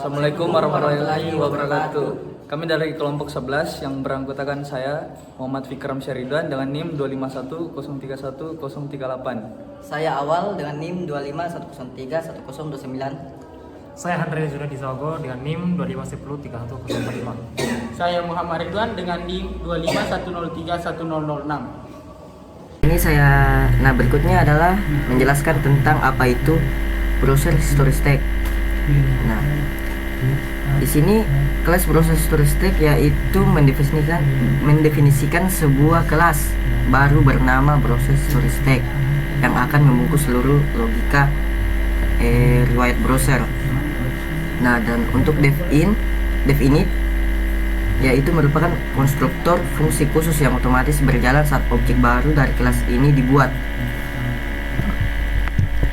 Assalamualaikum warahmatullahi wabarakatuh. Kami dari kelompok 11 yang beranggotakan saya Muhammad Fikram Syahridwan dengan NIM 2510311038. Saya Awal dengan NIM 2510311029. Saya Andre Zura Disogo dengan NIM 25103105. Saya Muhammad Ridwan dengan NIM 25103106. Berikutnya adalah menjelaskan tentang apa itu browser history stack. Nah, di sini kelas browser history stack yaitu mendefinisikan sebuah kelas baru bernama browser history stack yang akan membungkus seluruh logika riwayat browser. Nah, dan untuk dev init yaitu merupakan konstruktor fungsi khusus yang otomatis berjalan saat objek baru dari kelas ini dibuat.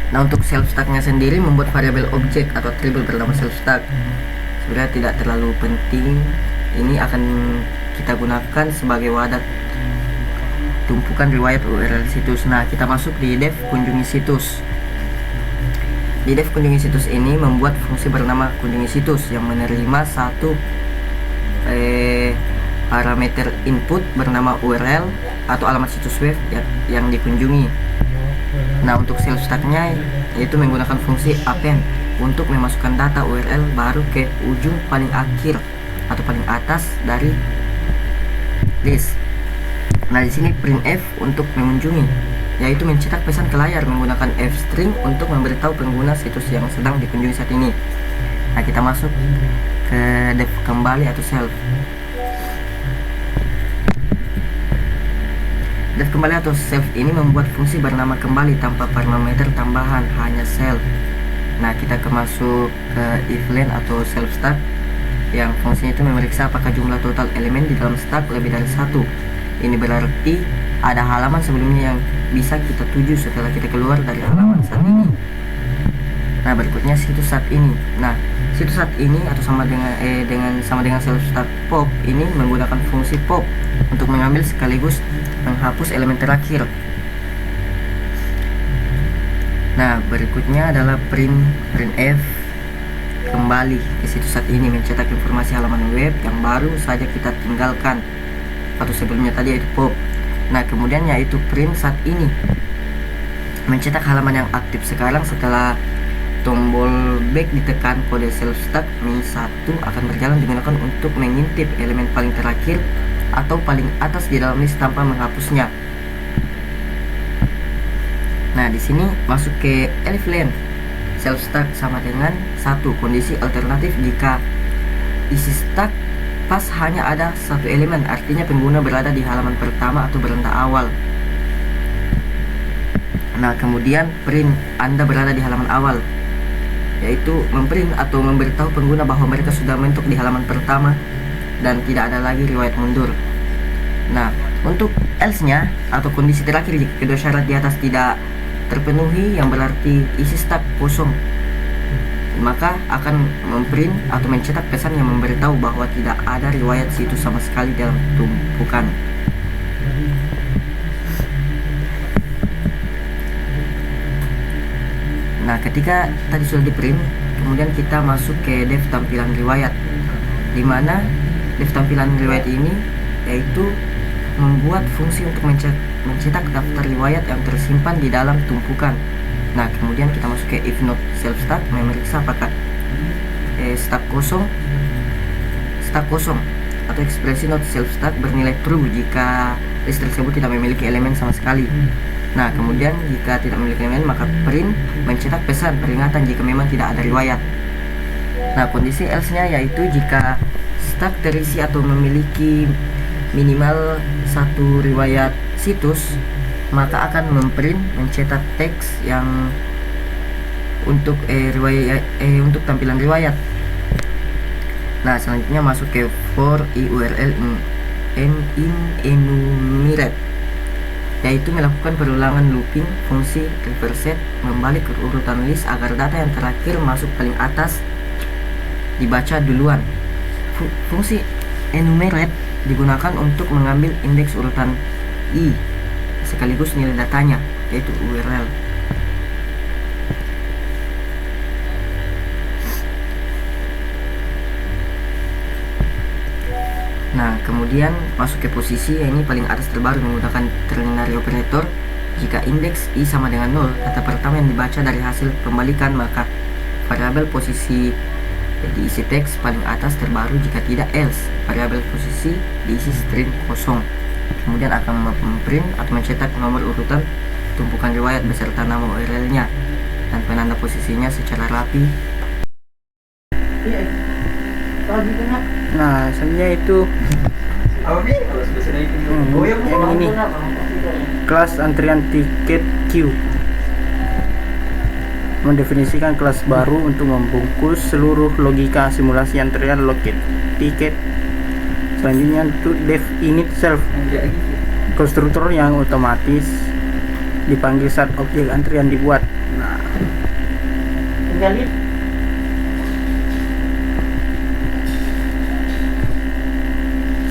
Nah, untuk self stack-nya sendiri membuat variabel objek atau atribut bernama self stack. Sebenarnya tidak terlalu penting. Ini akan kita gunakan sebagai wadah tumpukan riwayat URL situs. Nah, kita masuk di dev kunjungi situs. Di dev kunjungi situs ini membuat fungsi bernama kunjungi situs yang menerima satu parameter input bernama URL atau alamat situs web yang dikunjungi. Nah, untuk self stack-nya yaitu menggunakan fungsi append untuk memasukkan data URL baru ke ujung paling akhir atau paling atas dari list. Nah, di sini printf untuk mengunjungi, yaitu mencetak pesan ke layar menggunakan fstring untuk memberitahu pengguna situs yang sedang dikunjungi saat ini. Nah, kita masuk ke dev kembali atau self. Dev kembali atau self ini membuat fungsi bernama kembali tanpa parameter tambahan, hanya self. Nah, kita masuk ke if len atau self stack yang fungsinya itu memeriksa apakah jumlah total elemen di dalam stack lebih dari satu. Ini berarti ada halaman sebelumnya yang bisa kita tuju setelah kita keluar dari halaman saat ini. Nah, berikutnya situs saat ini. Nah, situs saat ini atau sama dengan self stack pop ini menggunakan fungsi pop untuk mengambil sekaligus menghapus elemen terakhir. Nah, berikutnya adalah printf kembali ke situs saat ini mencetak informasi halaman web yang baru saja kita tinggalkan atau sebelumnya tadi yaitu pop. Nah, kemudian yaitu print saat ini mencetak halaman yang aktif sekarang setelah tombol back ditekan. Kode self stack min1 akan berjalan digunakan untuk mengintip elemen paling terakhir atau paling atas di dalam list tanpa menghapusnya. Nah, di sini masuk ke elif len. Self stack sama dengan 1. Kondisi alternatif jika isi stack pas hanya ada satu elemen, artinya pengguna berada di halaman pertama atau beranda awal. Nah, kemudian print Anda berada di halaman awal, yaitu memprint atau memberitahu pengguna bahwa mereka sudah mentok di halaman pertama dan tidak ada lagi riwayat mundur. Nah, untuk else-nya atau kondisi terakhir jika kedua syarat di atas tidak terpenuhi, yang berarti isi stack kosong, maka akan memprint atau mencetak pesan yang memberitahu bahwa tidak ada riwayat situs sama sekali dalam tumpukan. Nah, ketika tadi sudah di print, kemudian kita masuk ke dev tampilan riwayat, di mana dev tampilan riwayat ini yaitu membuat fungsi untuk mencetak daftar riwayat yang tersimpan di dalam tumpukan. Nah, kemudian kita masuk ke if not self stack memeriksa apakah stack kosong atau ekspresi not self stack bernilai true jika list tersebut tidak memiliki elemen sama sekali. Nah, kemudian jika tidak memiliki elemen, maka print mencetak pesan peringatan jika memang tidak ada riwayat. Nah, kondisi else-nya yaitu jika stack terisi atau memiliki minimal satu riwayat situs, maka akan memprint mencetak teks yang untuk untuk tampilan riwayat. Nah, selanjutnya masuk ke for i URL in enumerate, yaitu melakukan perulangan looping fungsi reverse membalik urutan list agar data yang terakhir masuk paling atas dibaca duluan. Fungsi enumerate digunakan untuk mengambil indeks urutan i sekaligus nilai datanya, yaitu URL. Nah, kemudian masuk ke posisi yang ini paling atas terbaru menggunakan ternary operator. Jika indeks i sama dengan 0, kata pertama yang dibaca dari hasil pembalikan, maka variabel posisi diisi teks paling atas terbaru. Jika tidak, else variabel posisi diisi string kosong. Kemudian akan memprint atau mencetak nomor urutan tumpukan riwayat beserta nama URL-nya dan penanda posisinya secara rapi. Nah, sebenarnya itu yang ini kelas antrian tiket queue mendefinisikan kelas baru untuk membungkus seluruh logika simulasi antrian loket tiket. Selanjutnya itu dev init self, konstruktor yang otomatis dipanggil saat objek antrian dibuat. Nah,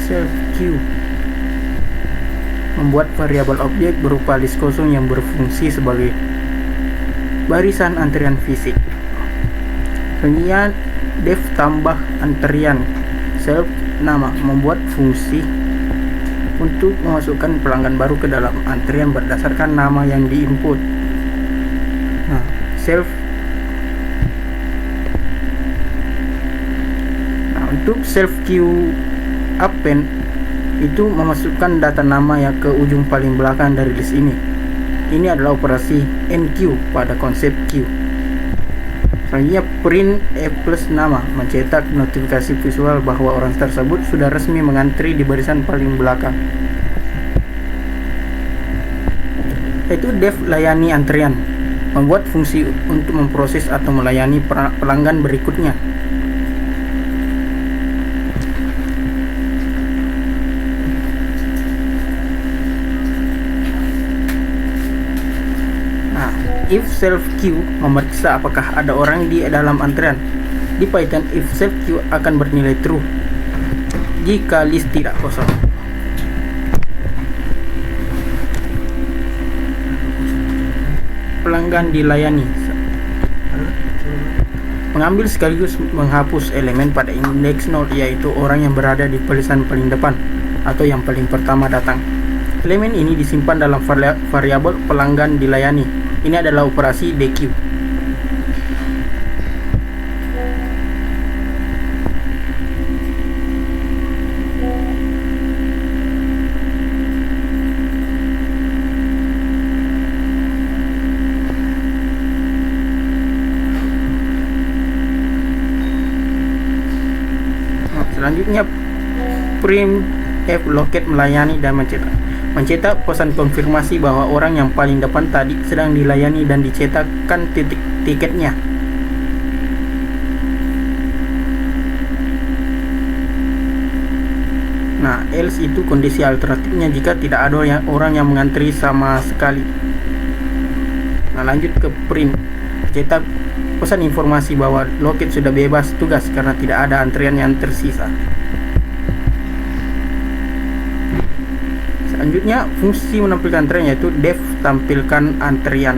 self queue membuat variabel objek berupa list kosong yang berfungsi sebagai barisan antrian fisik. Kemudian dev tambah antrian self nama membuat fungsi untuk memasukkan pelanggan baru ke dalam antrian berdasarkan nama yang diinput. Nah, untuk self queue append itu memasukkan data nama yang ke ujung paling belakang dari list ini. Ini adalah operasi enqueue pada konsep queue. Selanjutnya print plus nama mencetak notifikasi visual bahwa orang tersebut sudah resmi mengantri di barisan paling belakang. Itu dev layani antrian membuat fungsi untuk memproses atau melayani pelanggan berikutnya. If self queue memeriksa apakah ada orang di dalam antrian. Di Python, if self queue akan bernilai true jika list tidak kosong. Pelanggan dilayani mengambil sekaligus menghapus elemen pada indeks 0, yaitu orang yang berada di barisan paling depan atau yang paling pertama datang. Elemen ini disimpan dalam variabel pelanggan dilayani. Ini adalah operasi dequeue. Selanjutnya print f loket melayani dan mencetak pesan konfirmasi bahwa orang yang paling depan tadi sedang dilayani dan dicetakkan tiketnya. Nah, else itu kondisi alternatifnya jika tidak ada orang yang mengantri sama sekali. Nah, lanjut ke print, cetak pesan informasi bahwa loket sudah bebas tugas karena tidak ada antrian yang tersisa. Selanjutnya, fungsi menampilkan antrian yaitu dev tampilkan antrian.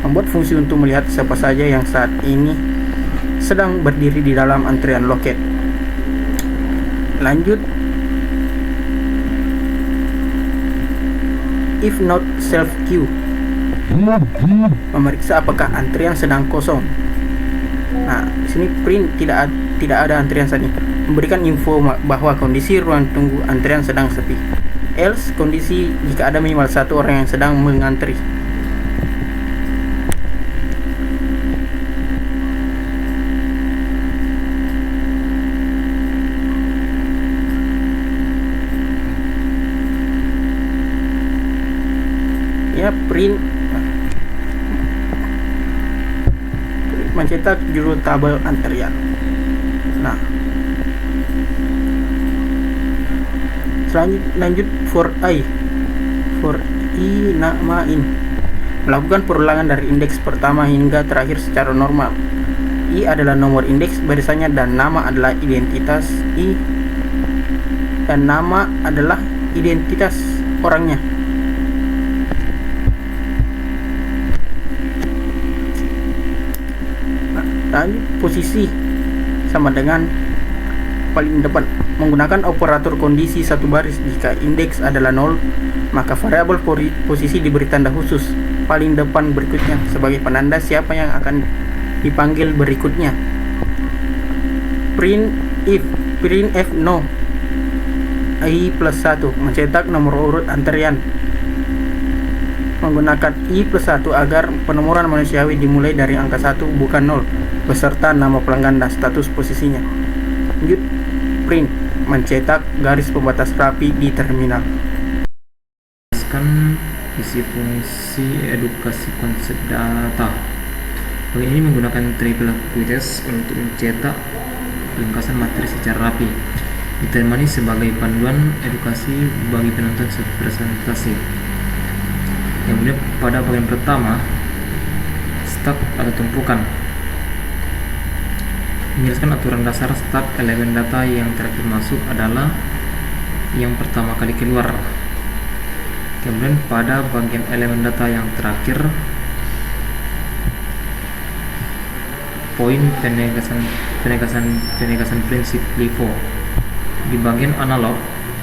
Membuat fungsi untuk melihat siapa saja yang saat ini sedang berdiri di dalam antrian loket. Lanjut, if not self queue memeriksa apakah antrian sedang kosong. Nah, di sini print tidak ada antrian saat ini, memberikan info bahwa kondisi ruang tunggu antrian sedang sepi. Else kondisi jika ada minimal satu orang yang sedang mengantri. Ya, print mencetak judul tabel antrian. Nah, lanjut for i nama in melakukan perulangan dari indeks pertama hingga terakhir secara normal. I adalah nomor indeks barisannya dan nama adalah identitas i dan nama adalah identitas orangnya. Lanjut posisi sama dengan paling depan. Menggunakan operator kondisi satu baris, jika indeks adalah 0, maka variabel posisi diberi tanda khusus paling depan berikutnya sebagai penanda siapa yang akan dipanggil berikutnya. Printf no i+1 mencetak nomor urut antrian menggunakan i+1 agar penomoran manusiawi dimulai dari angka 1 bukan 0 beserta nama pelanggan dan status posisinya. Lanjut, print mencetak garis pembatas rapi di terminal. Jelaskan isi fungsi edukasi konsep data. Bagian ini menggunakan triple quiz untuk mencetak ringkasan materi secara rapi, ditemani sebagai panduan edukasi bagi penonton presentasi. Kemudian pada bagian pertama, stack atau tumpukan, menjelaskan aturan dasar stack. Elemen data yang terakhir masuk adalah yang pertama kali keluar. Kemudian pada bagian elemen data yang terakhir, poin penegasan prinsip LIFO. Di bagian analog,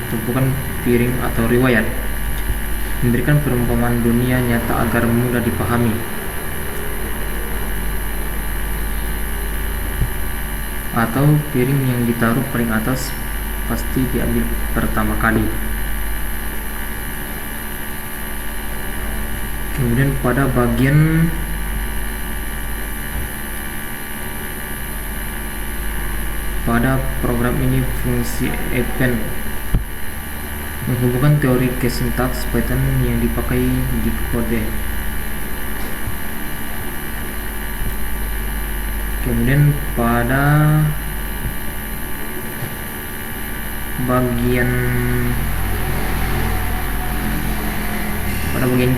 tumpukan piring atau riwayat, memberikan perumpamaan dunia nyata agar mudah dipahami. Atau piring yang ditaruh paling atas pasti diambil pertama kali. Kemudian pada bagian program ini fungsi append menghubungkan teori ke sintaks Python yang dipakai di kode. Kemudian pada bagian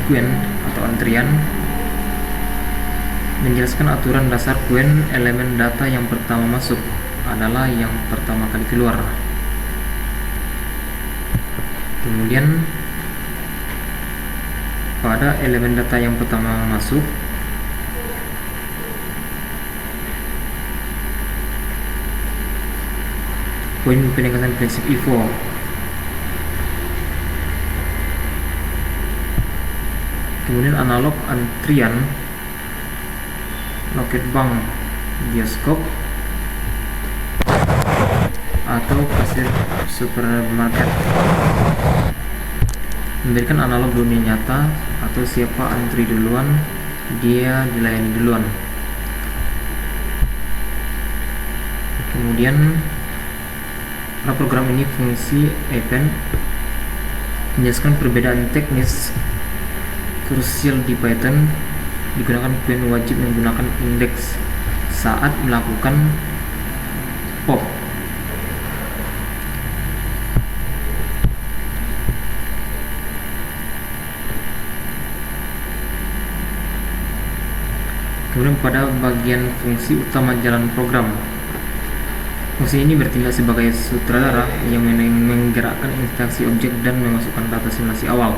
queue atau antrian, menjelaskan aturan dasar queue. Elemen data yang pertama masuk adalah yang pertama kali keluar. Kemudian pada elemen data yang pertama masuk, poin penegasan prinsip IFO. Kemudian analog antrian, loket bank, bioskop, atau kasir supermarket, memberikan analog dunia nyata atau siapa antri duluan, dia dilayani duluan. Kemudian pada program ini fungsi append menjelaskan perbedaan teknis krusial di Python. Digunakan queue wajib menggunakan indeks saat melakukan pop. Kemudian pada bagian fungsi utama jalan program, fungsi ini bertindak sebagai sutradara yang menggerakkan instansi objek dan memasukkan data simulasi awal.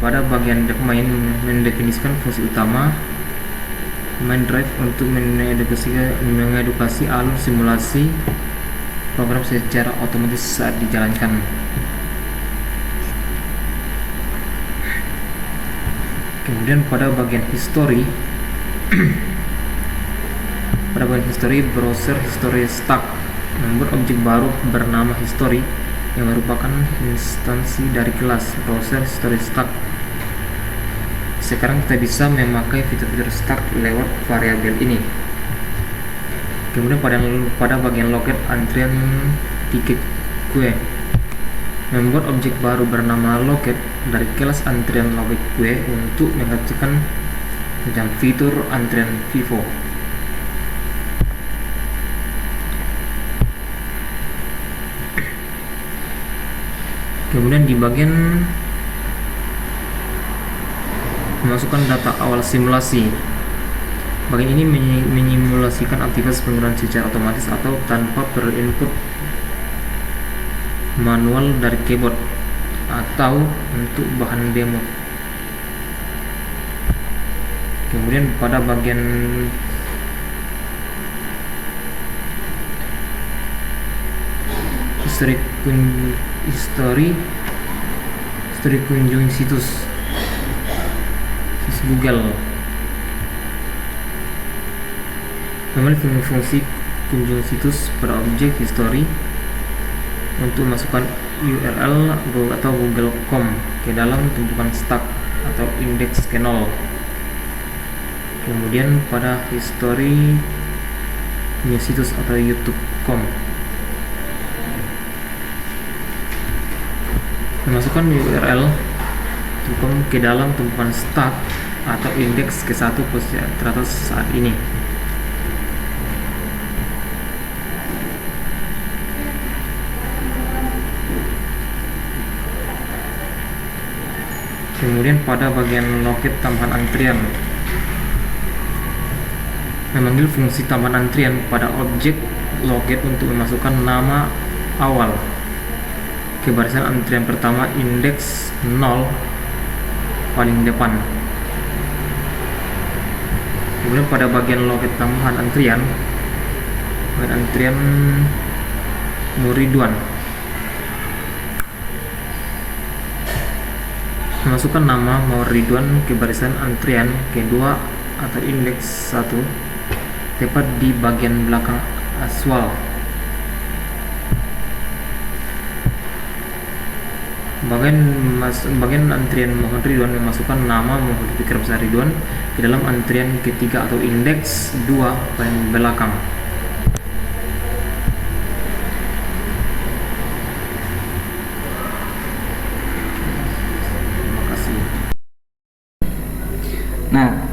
Pada bagian main, mendefinisikan fungsi utama main drive untuk mengedukasi alur simulasi program secara otomatis saat dijalankan. Kemudian pada bagian history, browser history stack membuat objek baru bernama history yang merupakan instansi dari kelas browser history stack. Sekarang kita bisa memakai fitur-fitur stack lewat variabel ini. Kemudian pada bagian loket antrian tiket queue, membuat objek baru bernama loket dari kelas antrian loket queue untuk mengaktifkan dan fitur antrian FIFO. Kemudian di bagian memasukkan data awal simulasi, bagian ini menyimulasikan aktivitas penggunaan secara otomatis atau tanpa perlu input manual dari keyboard atau untuk bahan demo. Kemudian pada bagian history kunjung situs Google. Memiliki fungsi kunjung situs pada objek history untuk masukkan URL atau Google.com ke dalam tumpukan stack atau indeks ke 0. Kemudian pada history punya situs atau youtube.com memasukkan URL ke dalam tumpukan stack atau indeks ke 1 posisi teratas saat ini. Kemudian pada bagian loket tambahan antrian, memanggil fungsi tambahan antrian pada objek loket untuk memasukkan nama awal ke barisan antrian pertama indeks 0 paling depan. Kemudian pada bagian loket tambahan antrian, Muridwan, memasukkan nama Muridwan ke barisan antrian kedua atau indeks 1 tepat di bagian belakang aswal. Bagian antrian Muhammad Ridwan memasukkan nama Muhammad Fikram Syah Ridwan ke dalam antrian ketiga atau indeks 2 paling belakang. Terima kasih. Nah,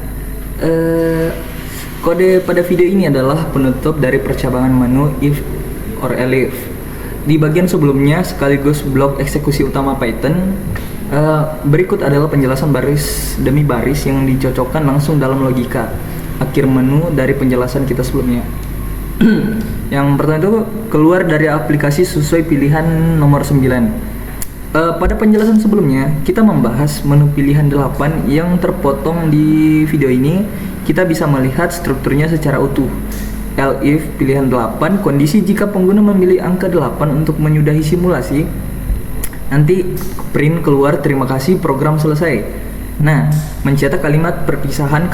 kode pada video ini adalah penutup dari percabangan menu if or elif. Di bagian sebelumnya sekaligus blok eksekusi utama Python, berikut adalah penjelasan baris demi baris yang dicocokkan langsung dalam logika akhir menu dari penjelasan kita sebelumnya. Yang pertama itu keluar dari aplikasi sesuai pilihan nomor 9. Pada penjelasan sebelumnya kita membahas menu pilihan 8 yang terpotong di video ini. Kita bisa melihat strukturnya secara utuh. Elif pilihan 8, kondisi jika pengguna memilih angka 8 untuk menyudahi simulasi. Nanti print keluar terima kasih program selesai. Nah, mencetak kalimat perpisahan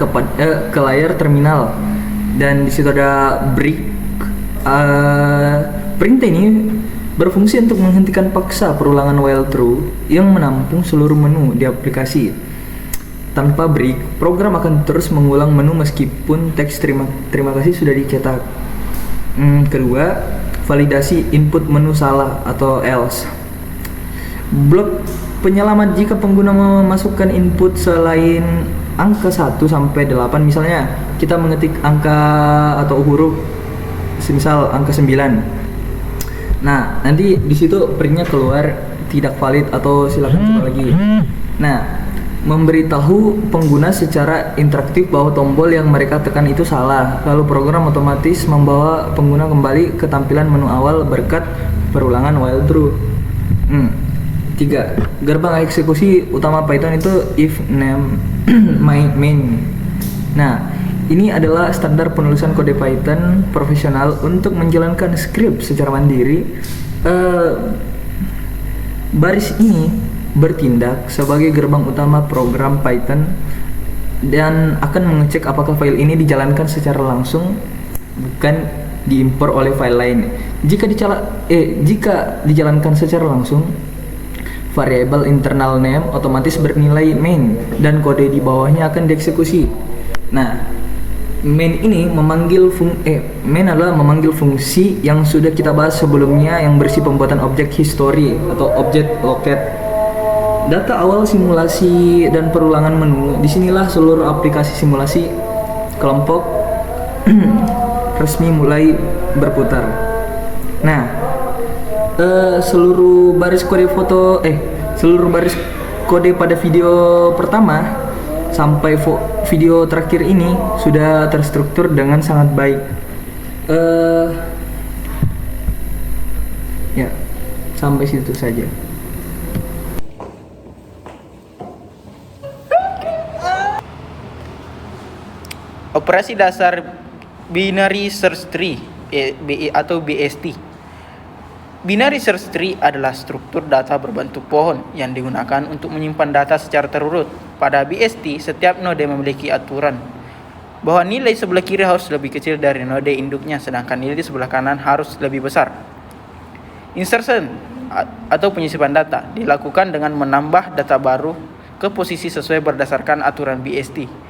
ke layar terminal. Dan di situ ada break. Print ini berfungsi untuk menghentikan paksa perulangan while true yang menampung seluruh menu di aplikasi. Tanpa break, program akan terus mengulang menu meskipun teks terima kasih sudah dicetak. Kedua, validasi input menu salah atau else. Blok penyelamat jika pengguna memasukkan input selain angka 1 sampai 8, misalnya kita mengetik angka atau huruf semisal angka 9. Nah, nanti di situ printnya keluar tidak valid atau silakan coba lagi. Nah, memberitahu pengguna secara interaktif bahwa tombol yang mereka tekan itu salah, lalu program otomatis membawa pengguna kembali ke tampilan menu awal berkat perulangan while true. 3. Gerbang eksekusi utama Python itu if name main. Nah, ini adalah standar penulisan kode Python profesional untuk menjalankan skrip secara mandiri. Baris ini bertindak sebagai gerbang utama program Python dan akan mengecek apakah file ini dijalankan secara langsung, bukan diimpor oleh file lain. Jika dijalankan secara langsung, variabel internal name otomatis bernilai main dan kode di bawahnya akan dieksekusi. Nah, main ini main adalah memanggil fungsi yang sudah kita bahas sebelumnya yang bersih pembuatan objek history atau objek loket. Data awal simulasi dan perulangan menu. Disinilah seluruh aplikasi simulasi kelompok resmi mulai berputar. Nah, seluruh baris kode pada video pertama sampai video terakhir ini sudah terstruktur dengan sangat baik. Ya, sampai situ saja. Operasi dasar Binary Search Tree atau BST. Binary search tree adalah struktur data berbentuk pohon yang digunakan untuk menyimpan data secara terurut. Pada BST, setiap node memiliki aturan bahwa nilai sebelah kiri harus lebih kecil dari node induknya, sedangkan nilai di sebelah kanan harus lebih besar. Insertion atau penyisipan data dilakukan dengan menambah data baru ke posisi sesuai berdasarkan aturan BST.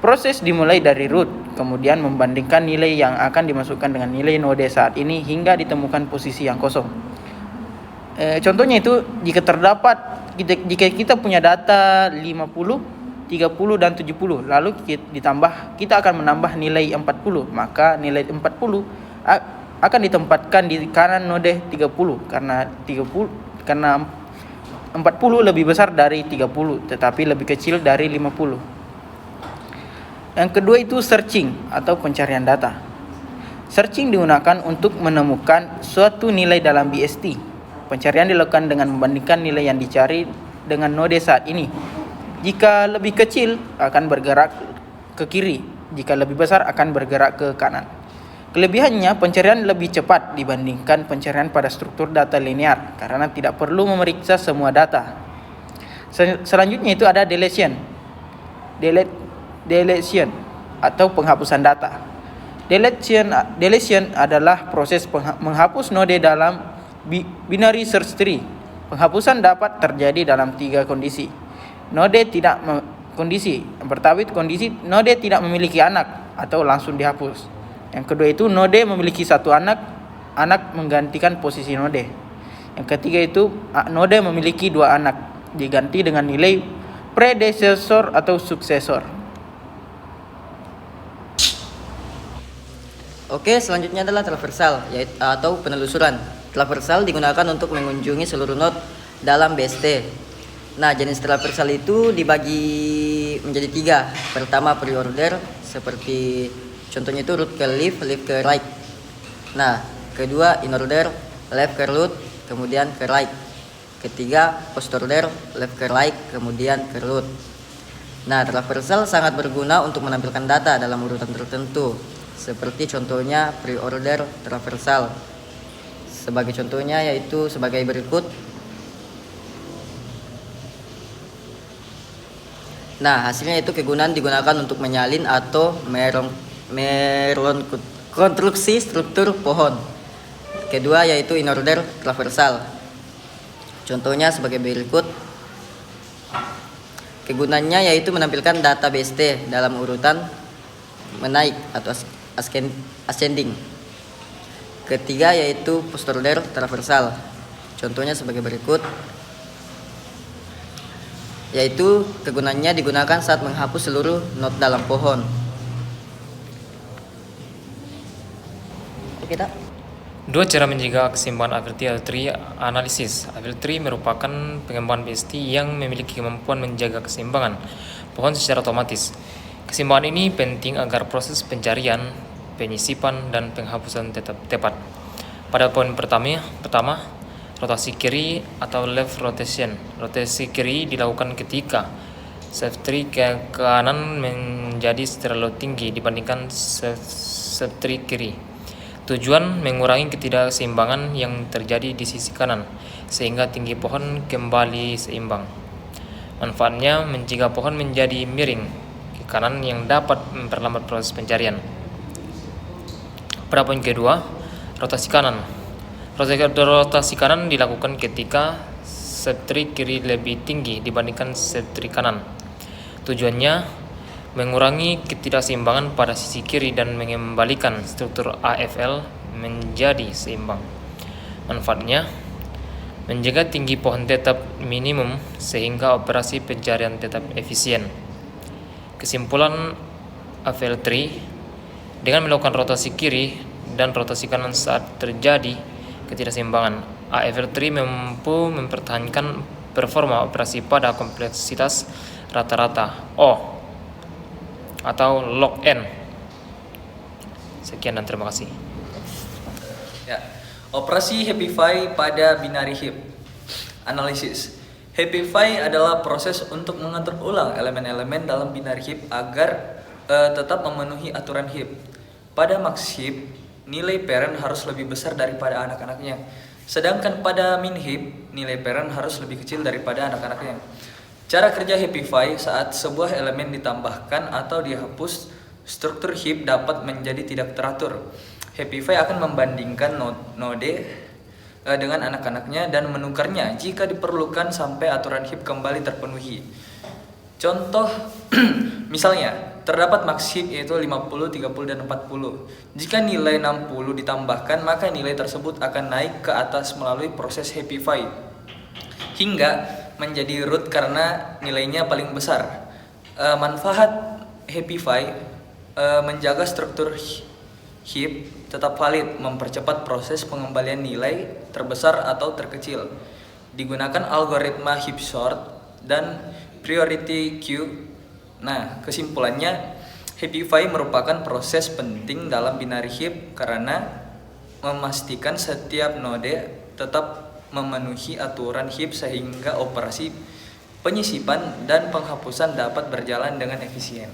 Proses dimulai dari root, kemudian membandingkan nilai yang akan dimasukkan dengan nilai node saat ini hingga ditemukan posisi yang kosong. Contohnya itu jika kita punya data 50, 30 dan 70, lalu kita akan menambah nilai 40, maka nilai 40 akan ditempatkan di kanan node 30 karena 40 lebih besar dari 30 tetapi lebih kecil dari 50. Yang kedua itu searching atau pencarian data. Searching digunakan untuk menemukan suatu nilai dalam BST. Pencarian dilakukan dengan membandingkan nilai yang dicari dengan node saat ini. Jika lebih kecil akan bergerak ke kiri, jika lebih besar akan bergerak ke kanan. Kelebihannya, pencarian lebih cepat dibandingkan pencarian pada struktur data linear karena tidak perlu memeriksa semua data. Selanjutnya itu ada deletion atau penghapusan data. Deletion adalah proses menghapus node dalam binary search tree. Penghapusan dapat terjadi dalam 3 kondisi. Yang pertama itu kondisi node tidak memiliki anak atau langsung dihapus. Yang kedua itu node memiliki satu anak menggantikan posisi node. Yang ketiga itu node memiliki 2 anak diganti dengan nilai predecessor atau suksesor. Oke, selanjutnya adalah traversal atau penelusuran. Traversal digunakan untuk mengunjungi seluruh node dalam BST. Nah, jenis traversal itu dibagi menjadi 3. Pertama pre-order, seperti contohnya itu root ke left ke right. Nah, kedua in order, left ke root, kemudian ke right. Ketiga post order, left ke right, kemudian ke root. Nah, traversal sangat berguna untuk menampilkan data dalam urutan tertentu. Seperti contohnya pre-order traversal. Sebagai contohnya yaitu sebagai berikut. Nah, hasilnya itu kegunaan digunakan untuk menyalin atau konstruksi struktur pohon. Kedua yaitu in order traversal. Contohnya sebagai berikut. Kegunaannya yaitu menampilkan data BST dalam urutan menaik atau ascending. Ketiga yaitu post order traversal. Contohnya sebagai berikut. Yaitu kegunaannya digunakan saat menghapus seluruh node dalam pohon. Oke, tak? 2 cara menjaga keseimbangan Averty analisis. Averty merupakan pengembangan BST yang memiliki kemampuan menjaga keseimbangan pohon secara otomatis. Keseimbangan ini penting agar proses pencarian, penyisipan, dan penghapusan tetap tepat. Pada poin pertama, rotasi kiri atau left rotation. Rotasi kiri dilakukan ketika subtree ke kanan menjadi terlalu tinggi dibandingkan subtree kiri. Tujuan mengurangi ketidakseimbangan yang terjadi di sisi kanan sehingga tinggi pohon kembali seimbang. Manfaatnya mencegah pohon menjadi miring ke kanan yang dapat memperlambat proses pencarian. Pada poin kedua, rotasi kanan. Rotasi kanan dilakukan ketika subtree kiri lebih tinggi dibandingkan subtree kanan. Tujuannya mengurangi ketidakseimbangan pada sisi kiri dan mengembalikan struktur AFL menjadi seimbang. Manfaatnya menjaga tinggi pohon tetap minimum sehingga operasi pencarian tetap efisien. Kesimpulan AFL tree, dengan melakukan rotasi kiri dan rotasi kanan saat terjadi ketidakseimbangan, AFL tree mampu mempertahankan performa operasi pada kompleksitas rata-rata O atau log n. Sekian dan terima kasih. Ya, operasi Happify pada binary heap. Analisis. Happify adalah proses untuk mengatur ulang elemen-elemen dalam binary heap agar tetap memenuhi aturan heap. Pada max heap, nilai parent harus lebih besar daripada anak-anaknya. Sedangkan pada min heap, nilai parent harus lebih kecil daripada anak-anaknya. Cara kerja Happify: saat sebuah elemen ditambahkan atau dihapus, struktur heap dapat menjadi tidak teratur. Happify akan membandingkan node dengan anak-anaknya dan menukarnya jika diperlukan sampai aturan heap kembali terpenuhi. Contoh, misalnya terdapat max heap yaitu 50, 30, dan 40. Jika nilai 60 ditambahkan, maka nilai tersebut akan naik ke atas melalui proses Happify hingga menjadi root karena nilainya paling besar. Manfaat Happify menjaga struktur heap tetap valid, mempercepat proses pengembalian nilai terbesar atau terkecil. Digunakan algoritma heap sort dan priority queue. Nah, kesimpulannya, Happify merupakan proses penting dalam binary heap karena memastikan setiap node tetap memenuhi aturan heap sehingga operasi penyisipan dan penghapusan dapat berjalan dengan efisien.